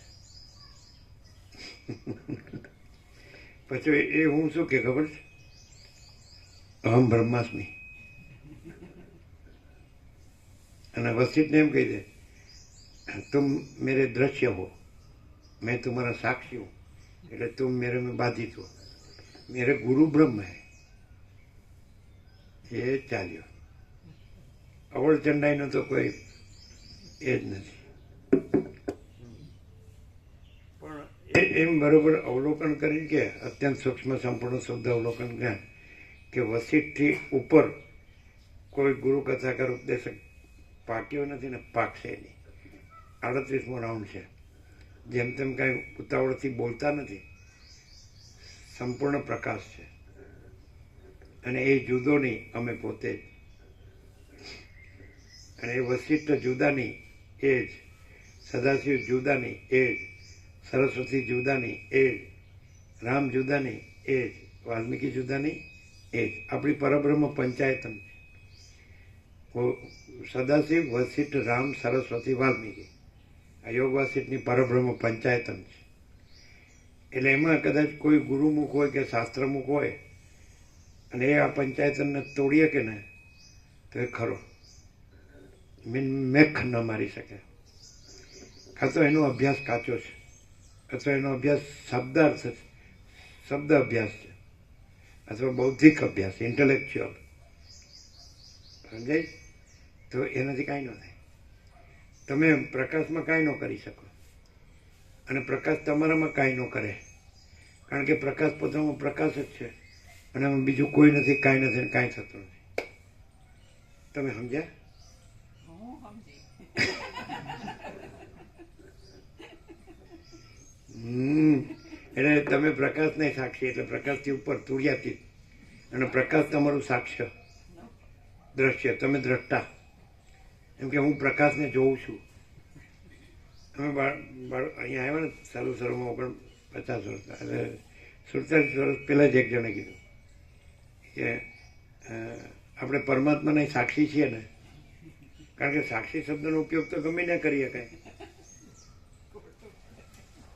પછી એ હું શું કે ખબર છે? અહમ બ્રહ્માસ્મિ. અને વસિષ્ઠને એમ કહી દે तुम मेरे दृश्य हो, मैं तुम्हारा साक्षी हूँ, એટલે तुम मेरे में बाधित हो, मेरे गुरु ब्रह्म है. એ ચાલ્યો. અવળ ચંડાઈનો તો કોઈ એ જ નથી. પણ એમ બરોબર અવલોકન કરીને કે અત્યંત સૂક્ષ્મ સંપૂર્ણ શુદ્ધ અવલોકન જ્ઞાન કે વસિષ્ઠથી ઉપર કોઈ ગુરુ કથાકાર ઉપદેશક પાક્યો નથી ને પાકશે નહીં. 38મો રાઉન્ડ છે. જેમ તેમ કાંઈ ઉતાવળથી બોલતા નથી, સંપૂર્ણ પ્રકાશ છે. અને એ જુદો નહીં, અમે પોતે જ. અને એ વસિષ્ઠ જુદા નહીં, એ જ. સદાશિવ જુદા નહીં, એ જ. સરસ્વતી જુદા નહીં, એ જ. રામ જુદા નહીં, એ જ. વાલ્મીકી જુદા નહીં, એ જ આપણી પરબ્રહ્મ પંચાયતન સદાશિવ વસિષ્ઠ રામ સરસ્વતી વાલ્મીકી આ યોગ વાસિષ્ઠની પરબ્રહ્મ પંચાયતન છે. એટલે એમાં કદાચ કોઈ ગુરુમુખ હોય કે શાસ્ત્રમુખ હોય અને એ આ પંચાયતનને તોડીએ કે ને તો એ ખરો મેખ ન મારી શકે. કાં તો એનો અભ્યાસ કાચો છે અથવા એનો અભ્યાસ શબ્દ અભ્યાસ છે અથવા બૌદ્ધિક અભ્યાસ ઇન્ટેલેક્ચ્યુઅલ સમજાય તો એનાથી કાંઈ ન થાય. તમે પ્રકાશમાં કાંઈ ન કરી શકો અને પ્રકાશ તમારામાં કાંઈ ન કરે કારણ કે પ્રકાશ પોતામાં પ્રકાશ જ છે અને આમાં બીજું કોઈ નથી, કાંઈ નથી, કાંઈ થતું નથી. તમે સમજ્યા? હું સમજી. એટલે તમે પ્રકાશને સાક્ષી એટલે પ્રકાશથી ઉપર તુર્યાતીત અને પ્રકાશ તમારું સાક્ષ્ય દ્રશ્ય, તમે દ્રષ્ટા. એમ કે હું પ્રકાશને જોઉં છું. અમે અહીંયા આવ્યા ને સારું પણ 50 વર્ષ એટલે 47 વર્ષ પહેલાં જ એક જણે કીધું કે આપણે પરમાત્માના સાક્ષી છીએ ને, કારણ કે સાક્ષી શબ્દનો ઉપયોગ તો ગમે ના કરી શકાય.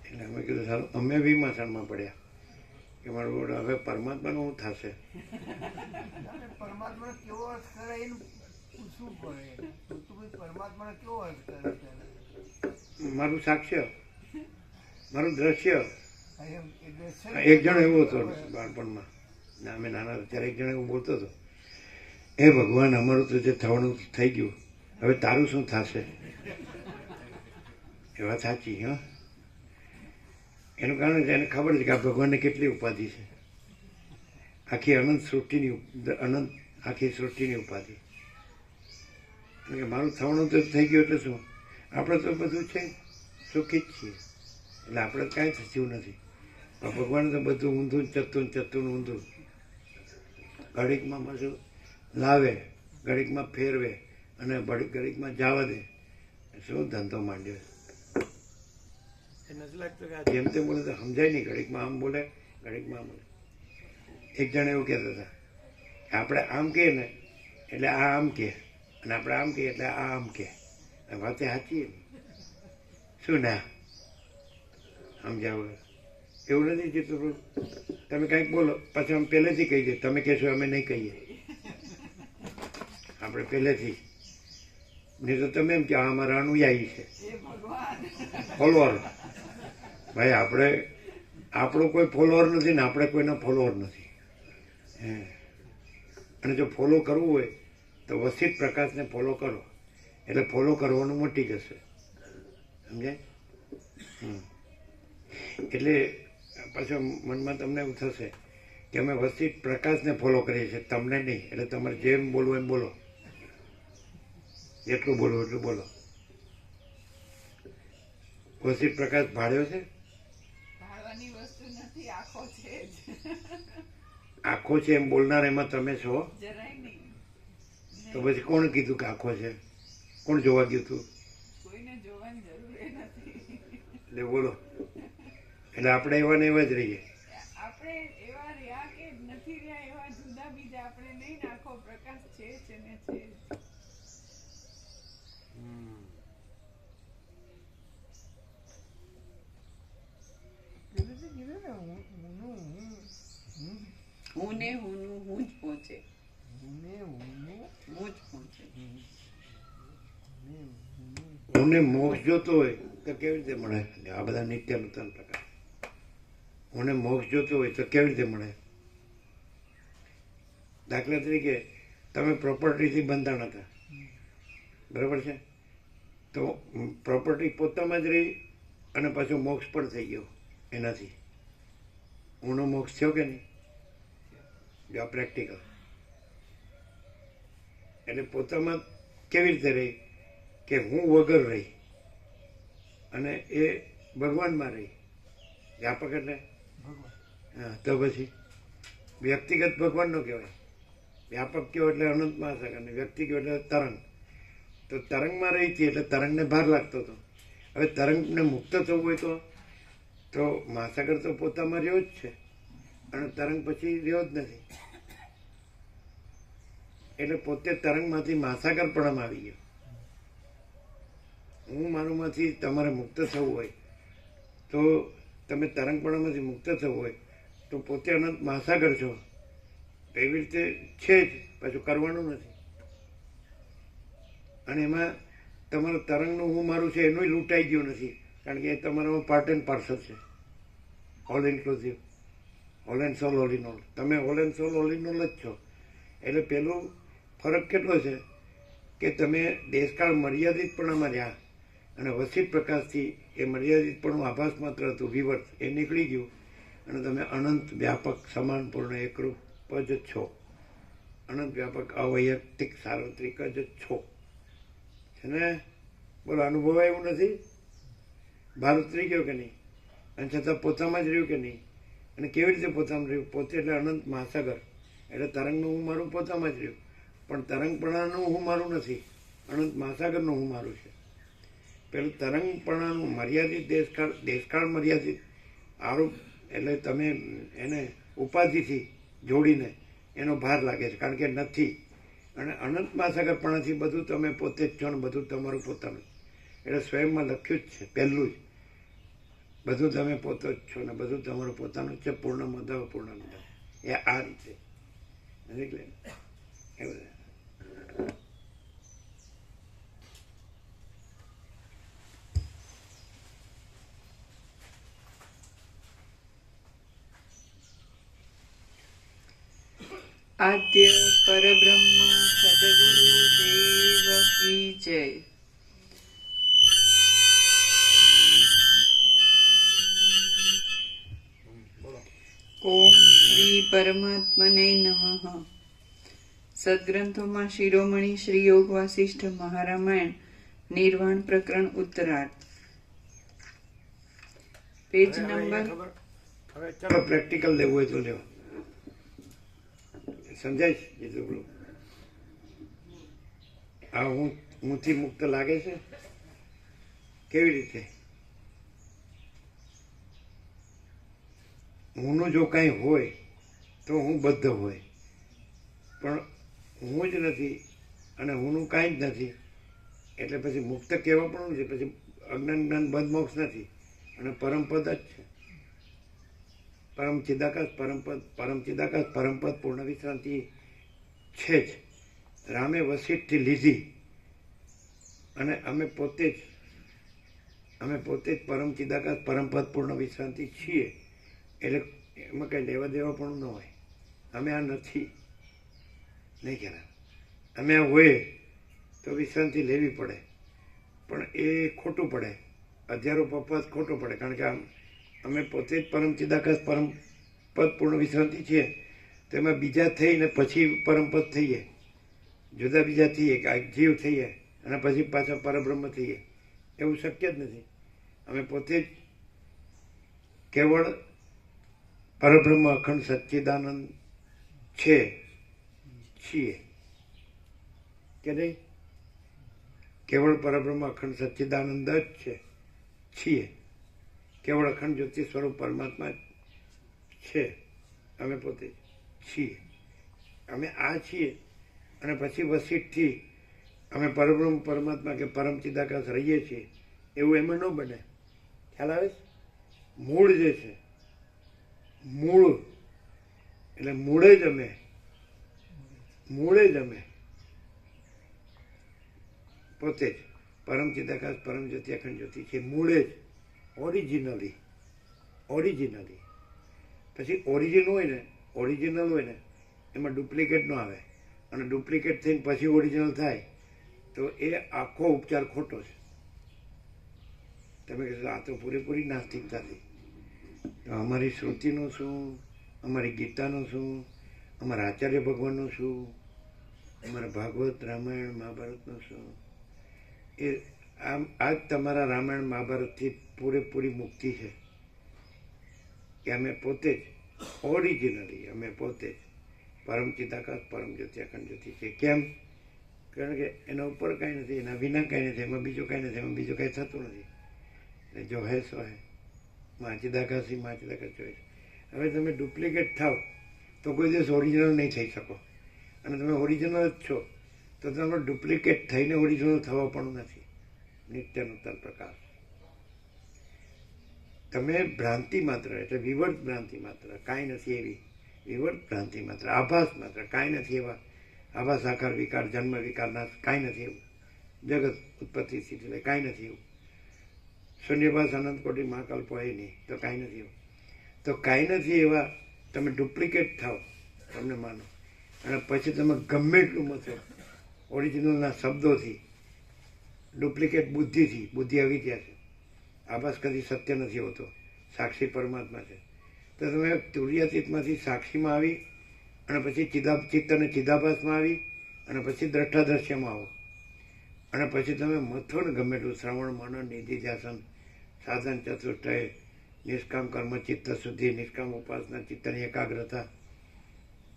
એટલે અમે કીધું સારું અમે વિમાસણમાં પડ્યા કે મારું હવે પરમાત્માનું શું થશે. પરમાત્માનો કેવો અર્થ કરે એનું પૂછવું પડે. તો ભાઈ પરમાત્માનો કેવો અર્થ કરે? મારું સાક્ષ્ય, મારું દ્રશ્ય. એ દ્રશ્ય એક જણ એવો હતો બાળપણમાં, અમે નાના હતા ત્યારે એક જણ એવું બોલતો હતો, એ ભગવાન અમારું તો જે થવાનું થઈ ગયું, હવે તારું શું થશે. એ વાત સાચી. હા, એનું કારણ છે એને ખબર છે કે આ ભગવાનને કેટલી ઉપાધિ છે. આખી આખી સૃષ્ટિની ઉપાધિ. કે મારું થવાનું તો થઈ ગયું એટલે શું, આપણે તો બધું છે સુખી જ છીએ એટલે આપણે કાંઈ થયું નથી. પણ ભગવાન તો બધું ઊંધું ચત્તું ઊંધું ઘડીકમાં પાછું લાવે, ઘડીકમાં ફેરવે અને ઘડીકમાં જવા દે. શું ધંધો માંડ્યો એ નથી લાગતું કે આ જેમ તેમ બોલે તો સમજાય નહીં. ઘડીકમાં આમ બોલે, ઘડીકમાં આમ બોલે. એક જણ એવું કહેતા હતા કે આપણે આમ કહીએ ને એટલે આ આમ કહે અને આપણે આમ કહીએ એટલે આ આમ કહે. વાતે સાચી શું ના સમજાવ એવું નથી જીતું. તમે કંઈક બોલો પછી અમે પહેલેથી કહી દઈએ, તમે કહેશો અમે નહીં કહીએ. આપણે પહેલેથી નહીં તો તમે એમ કે અમારા અનુયાયી છે, ફોલોઅર. ભાઈ આપણો કોઈ ફોલોઅર નથી ને આપણે કોઈના ફોલોઅર નથી. અને જો ફોલો કરવું હોય તો વસિષ્ઠ પ્રકાશને ફોલો કરો એટલે ફોલો કરવાનું મટી જશે. સમજાય? એટલે પાછું મનમાં તમને એવું થશે કે અમે વસિષ્ઠ પ્રકાશને ફોલો કરીએ છીએ, તમને નહીં. એટલે તમારે જેમ બોલવું એમ બોલો, જેટલું બોલવું એટલું બોલો. વસિષ્ઠ પ્રકાશ ભાડ્યો છે? ભાડવાની વસ્તુ નથી, આખો છે જ. આખો છે એમ બોલનાર એમાં તમે છો? જરાય નહીં. તો પછી કોણ કીધું કે આખો છે? કોણ જોવા ગયું તું? કોઈને જોવાની જરૂર એ નથી. એટલે બોલો. એટલે આપણે એવા ને એવા જ રહીએ. આપણે એવા રહ્યા કે નથી રહ્યા એવા જુદા બીજા આપણે નહીં. આખો પ્રકાશ છે જ ને છે જ. કીધું ને હું ને હુંનું હું જ પહોંચે. હું હું જ પહોંચે. હું મોક્ષ જોતો હોય તો કેવી રીતે મળે? આ બધા નિત્ય નૂતન પ્રકાર. હું મોક્ષ જોતો હોય તો કેવી રીતે મળે? દાખલા તરીકે તમે પ્રોપર્ટીથી બંધાણ હતા, બરાબર છે? તો પ્રોપર્ટી પોતામાં જ રહી અને પાછો મોક્ષ પણ થઈ ગયો એનાથી. ઊનો મોક્ષ થયો કે નહીં? જો પ્રેક્ટિકલ. એટલે પોતામાં કેવી રીતે રહી કે હું વગર રહી અને એ ભગવાનમાં રહી. વ્યાપક એટલે હા, તો પછી વ્યક્તિગત ભગવાન નો કહેવાય. વ્યાપક કયો એટલે અનંત મહાસાગર અને વ્યક્તિ કયો એટલે તરંગ. તો તરંગમાં રહી હતી એટલે તરંગને ભાર લાગતો હતો. હવે તરંગને મુક્ત થવું હોય તો મહાસાગર તો પોતામાં રહ્યો જ છે અને તરંગ પછી રહ્યો જ નથી. એટલે પોતે તરંગમાંથી મહાસાગરપણામાં આવી ગયો. હું મારુંમાંથી તમારે મુક્ત થવું હોય તો તમે તરંગપણામાંથી મુક્ત થવું હોય તો પોતે અનંત મહાસાગર છો. એવી રીતે છે જ, પાછું કરવાનું નથી. અને એમાં તમારું તરંગનું હું મારું છે એનું લૂંટાઈ ગયું નથી, કારણ કે એ તમારામાં પાર્ટ એન્ડ પાર્સલ છે. All inclusive, all and soul all in all. તમે all and soul all in all જ છો. એટલે પેલું ફરક કેટલો છે કે તમે દેશકાળ મર્યાદિતપણામાં રહ્યા અને વસીત પ્રકાશથી એ મર્યાદિતપણું આભાસ માત્ર હતું, વિવર્ત, એ નીકળી ગયું અને તમે અનંત વ્યાપક સમાનપૂર્ણ એકરૂપ જ છો. અનંત વ્યાપક અવૈયક્તિક સાર્વત્રિક જ છો. છે ને? બોલો, અનુભવાય એવું નથી? ભાર ઉતરી ગયો કે નહીં? અને છતાં પોતામાં જ રહ્યું કે નહીં? અને કેવી રીતે પોતામાં રહ્યું? પોતે એટલે અનંત મહાસાગર, એટલે તરંગનું હું મારું પોતામાં જ રહ્યું. પણ તરંગપણાનું હું મારું નથી, અનંત મહાસાગરનું હું મારું છે. પેલું તરંગપણાનું મર્યાદિત દેશકાળ મર્યાદિત આરોપ, એટલે તમે એને ઉપાધિથી જોડીને એનો ભાર લાગે છે, કારણ કે નથી. અને અનંત મહાસાગરપણાથી બધું તમે પોતે જ છો ને બધું તમારું પોતાનું. એટલે સ્વયંમાં લખ્યું જ છે પહેલું જ, બધું તમે પોતે જ છો ને બધું તમારું પોતાનું જ છે. પૂર્ણમદ પૂર્ણમિદં, એ આ રીતે. એટલે એવું આદ્ય પરબ્રહ્મ સદગુરુ દેવ કી જય. ઓમ શ્રી પરમાત્મને નમઃ. સદગ્રંથોમાં શિરોમણી શ્રી યોગ વાસિષ્ઠ મહારામાયણ નિર્વાણ પ્રકરણ ઉત્તરાર્ધ, પેજ નંબર. હવે ચાલો પ્રેક્ટિકલ લેવું હોય તો લેવો. સમજાય છે જેટલું? આ હુંથી મુક્ત લાગે છે? કેવી રીતે? હુંનું જો કાંઈ હોય તો હું બદ્ધ હોય, પણ હું જ નથી અને હુંનું કાંઈ જ નથી, એટલે પછી મુક્ત કહેવા પણ નથી. પછી અજ્ઞાન જ્ઞાન બંધ મોક્ષ નથી અને પરમપદ જ છે. પરમ ચિદાકાશ પરમપદ પૂર્ણ વિશ્રાંતિ છે જ. રામે વસીઠથી લીધી અને અમે પોતે જ પરમ ચિદાકાશ પરમપદ પૂર્ણ વિશ્રાંતિ છીએ. એટલે એમાં કંઈ લેવા દેવા પણ ન હોય. અમે આ નથી, નહીં ખ્યાલ. અમે આ હોય તો વિશ્રાંતિ લેવી પડે, પણ એ ખોટું પડે. હજારો પપ્પાત ખોટું પડે, કારણ કે અમે પોતે જ પરમ ચિદાકાશ પરમપદ પૂર્ણ વિશ્રાંતિ છીએ. તેમાં બીજા થઈને પછી પરમપદ થઈએ, જુદા બીજા થઈએ, જીવ થઈએ અને પછી પાછા પરબ્રહ્મ થઈએ, એવું શક્ય જ નથી. અમે પોતે જ કેવળ પરબ્રહ્મ અખંડ સચ્ચિદાનંદ છીએ કે નહીં? કેવળ પરબ્રહ્મ અખંડ સચ્ચિદાનંદ જ છીએ. કેવળ અખંડ જ્યોતિ સ્વરૂપ પરમાત્મા છે. અમે પોતે છીએ. અમે આ છીએ અને પછી વસીઠથી અમે પરબ્રહ્મ પરમાત્મા કે પરમ ચિદાકાશ રહીએ છીએ, એવું એમાં ન બને. ખ્યાલ આવે? મૂળ જે છે, મૂળ એટલે મૂળે જ અમે પોતે જ પરમ ચિદાકાશ પરમ જ્યોતિ અખંડ જ્યોતિ છે. મૂળે જ, ઓરિજિનલી. પછી ઓરિજિનલ હોય ને એમાં ડુપ્લિકેટ ન આવે, અને ડુપ્લિકેટ થઈને પછી ઓરિજિનલ થાય તો એ આખો ઉપચાર ખોટો છે. તમે કહેશો આ તો પૂરેપૂરી નાસ્તિકતાથી. તો અમારી શ્રુતિનું શું, અમારી ગીતાનું શું, અમારા આચાર્ય ભગવાનનું શું, અમારા ભાગવત રામાયણ મહાભારતનું શું? એ આ જ તમારા રામાયણ મહાભારતથી પૂરેપૂરી મુક્તિ છે કે અમે પોતે જ અમે પોતે જ પરમ ચિદાકાશ પરમ જ્યોતિ અખંડ જ્યોતિ છે. કેમ? કારણ કે એના ઉપર કાંઈ નથી, એના વિના કાંઈ નથી, એમાં બીજું કાંઈ નથી, એમાં બીજું કાંઈ થતું નથી. જો હે સો હે, માં ચિદાકાશ જોઈએ. હવે તમે ડુપ્લિકેટ થાવ તો કોઈ દિવસ ઓરિજિનલ નહીં થઈ શકો. અને તમે ઓરિજિનલ જ છો તો તમે ડુપ્લિકેટ થઈને ઓરિજિનલ થવા પણ નથી. નિત્ય નૂતન પ્રકાશ. તમે ભ્રાંતિ માત્ર એટલે વિવર્ત ભ્રાંતિ માત્ર, કાંઈ નથી એવી વિવર્ત ભ્રાંતિ માત્ર, આભાસ માત્ર, કાંઈ નથી એવા આભાસ, આકાર, વિકાર, જન્મ, વિકાર, નાશ, કાંઈ નથી એવું. જગત ઉત્પત્તિ સ્થિતિ એટલે કાંઈ નથી એવું. શૂન્યભાસ અનંત કોટી મહાકલ્પ હોય નહીં તો કાંઈ નથી એવું. તો કાંઈ નથી એવા તમે ડુપ્લિકેટ થાવ, તમને માનો, અને પછી તમે ગમે એટલું મથો ઓરિજિનલના શબ્દોથી, ડુપ્લિકેટ બુદ્ધિથી. બુદ્ધિ આવી ગયા છે. આભાસ કદી સત્ય નથી હોતો, સાક્ષી પરમાત્મા છે. તો તમે તુર્યાતીતમાંથી સાક્ષીમાં આવી અને પછી ચિત્ત અને ચિદાભાસમાં આવી અને પછી દ્રષ્ટાદ્રશ્યમાં આવો અને પછી તમે મથો ને ગમે એટલું શ્રવણ, મનન, નિધિ, ધ્યાસન, સાધન, ચતુષ્ટય, નિષ્કામ કર્મ, ચિત્ત શુદ્ધિ, નિષ્કામ ઉપાસના, ચિત્તની એકાગ્રતા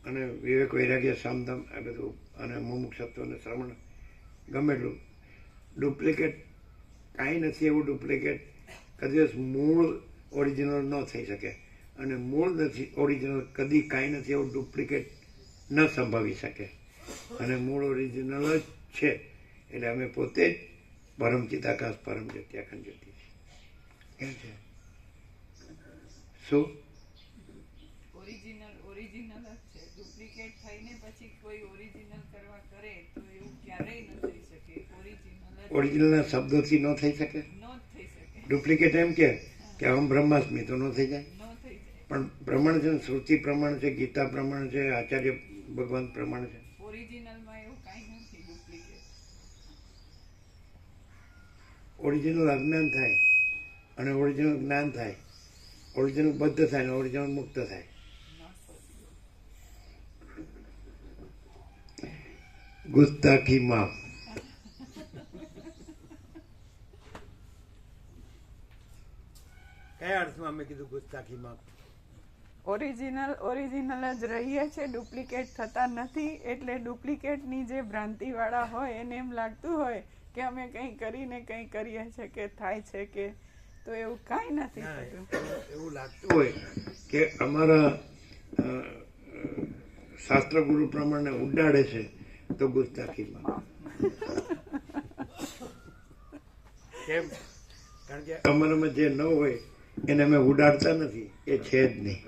અને વિવેક, વૈરાગ્ય, સામદમ આ બધું અને મુમુક્ષત્વ અને શ્રવણ, ગમે એટલું ડુપ્લિકેટ કાંઈ નથી એવું ડુપ્લિકેટ કદી મૂળ ઓરિજિનલ ન થઈ શકે. અને મૂળ નથી ઓરિજિનલ કદી કાંઈ નથી એવું ડુપ્લિકેટ ન સંભવી શકે. અને મૂળ ઓરિજિનલ જ છે. એટલે અમે પોતે જ પરમ ચિદાકાશ, પરમ જ્યોતિ, અખંડ જ્યોતિ છે. કેમ છે? શું ઓરિજિનલ ઓરિજિનલ જ છે. ડુપ્લિકેટ થઈને પછી કોઈ ઓરિજિનલ કરવા કરે તો એવું ક્યારેય ન થઈ શકે. ઓરિજિનલના શબ્દોથી ન થઈ શકે. ન જ થઈ શકે. ડુપ્લિકેટ એમ કે અહમ બ્રહ્માસ્મિ તો ન થઈ જાય. ન થઈ જાય. પણ પ્રમાણ છે ને, શ્રુતિ પ્રમાણ છે, ગીતા પ્રમાણ છે, આચાર્ય ભગવાન પ્રમાણ છે. ઓરિજિનલમાં એવું કાંઈ નથી ડુપ્લિકેટ. ઓરિજિનલ અજ્ઞાન થાય અને ઓરિજિનલ જ્ઞાન થાય, ઓરિજિનલ બદ્ધ થાય ને ઓરિજિનલ મુક્ત થાય. ગુસ્તાખી માફ. કયા અર્થમાં અમે કીધું ગુસ્તાખી માફ? ઓરિજિનલ જ રહીએ છે, ડુપ્લિકેટ થતા નથી. એટલે ડુપ્લિકેટની જે ભ્રાંતિવાળા હોય એને એમ લાગતું હોય કે અમે કંઈ કરીને કંઈ કરીએ છીએ કે થાય છે કે, તો એવું કાંઈ નથી થતું. એવું લાગતું હોય કે અમારા શાસ્ત્ર ગુરુ પ્રમાણે ઉડાડે છે તો ગુસ્તાખીમાં. કેમ? કારણ કે અમારામાં જે ન હોય એને અમે ઉડાડતા નથી, એ છે જ નહીં.